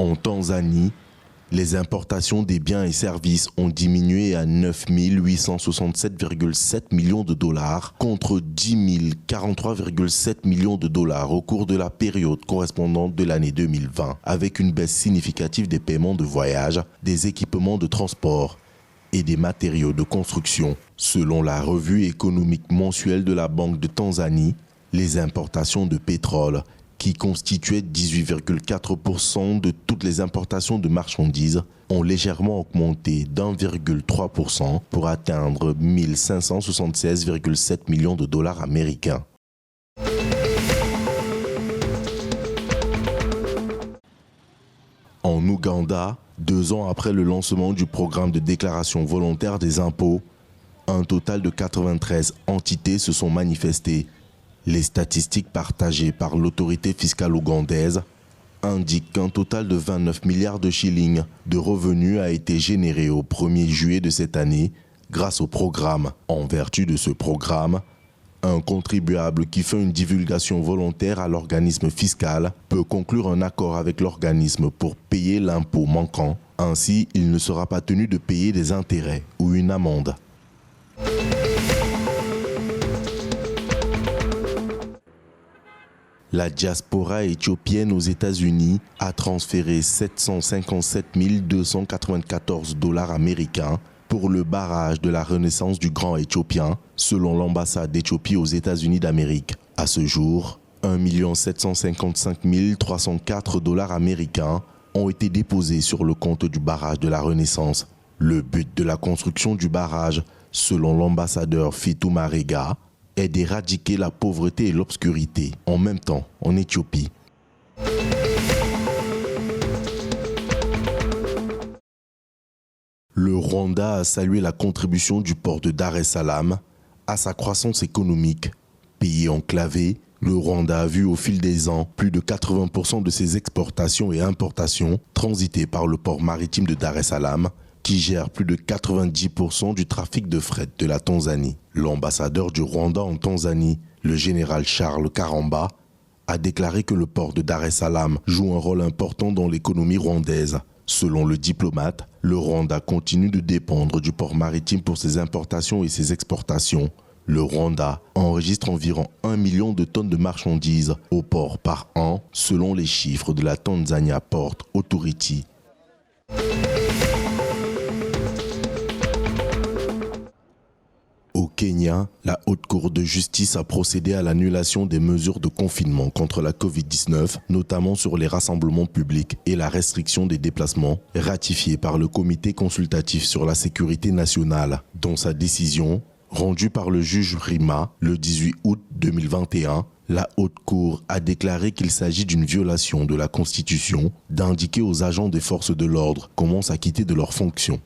En Tanzanie, les importations des biens et services ont diminué à 9 867,7 millions de dollars contre 10 043,7 millions de dollars au cours de la période correspondante de l'année 2020, avec une baisse significative des paiements de voyage, des équipements de transport et des matériaux de construction. Selon la revue économique mensuelle de la Banque de Tanzanie, les importations de pétrole, qui constituaient 18,4% de toutes les importations de marchandises, ont légèrement augmenté d'1,3% pour atteindre 1 576,7 millions de dollars américains. En Ouganda, 2 ans après le lancement du programme de déclaration volontaire des impôts, un total de 93 entités se sont manifestées. Les statistiques partagées par l'autorité fiscale ougandaise indiquent qu'un total de 29 milliards de shillings de revenus a été généré au 1er juillet de cette année grâce au programme. En vertu de ce programme, un contribuable qui fait une divulgation volontaire à l'organisme fiscal peut conclure un accord avec l'organisme pour payer l'impôt manquant. Ainsi, il ne sera pas tenu de payer des intérêts ou une amende. La diaspora éthiopienne aux États-Unis a transféré 757 294 dollars américains pour le barrage de la renaissance du Grand Éthiopien, selon l'ambassade d'Éthiopie aux États-Unis d'Amérique. À ce jour, 1 755 304 dollars américains ont été déposés sur le compte du barrage de la Renaissance. Le but de la construction du barrage, selon l'ambassadeur Fitou Marega, est d'éradiquer la pauvreté et l'obscurité en même temps en Éthiopie. Le Rwanda a salué la contribution du port de Dar es Salaam à sa croissance économique. Pays enclavé, le Rwanda a vu au fil des ans plus de 80% de ses exportations et importations transiter par le port maritime de Dar es Salaam, qui gère plus de 90% du trafic de fret de la Tanzanie. L'ambassadeur du Rwanda en Tanzanie, le général Charles Karamba, a déclaré que le port de Dar es Salaam joue un rôle important dans l'économie rwandaise. Selon le diplomate, le Rwanda continue de dépendre du port maritime pour ses importations et ses exportations. Le Rwanda enregistre environ 1 million de tonnes de marchandises au port par an, selon les chiffres de la Tanzania Port Authority. Au Kenya, la Haute Cour de justice a procédé à l'annulation des mesures de confinement contre la Covid-19, notamment sur les rassemblements publics et la restriction des déplacements, ratifiée par le Comité consultatif sur la sécurité nationale. Dans sa décision, rendue par le juge Rima le 18 août 2021, la Haute Cour a déclaré qu'il s'agit d'une violation de la Constitution d'indiquer aux agents des forces de l'ordre comment s'acquitter de leurs fonctions.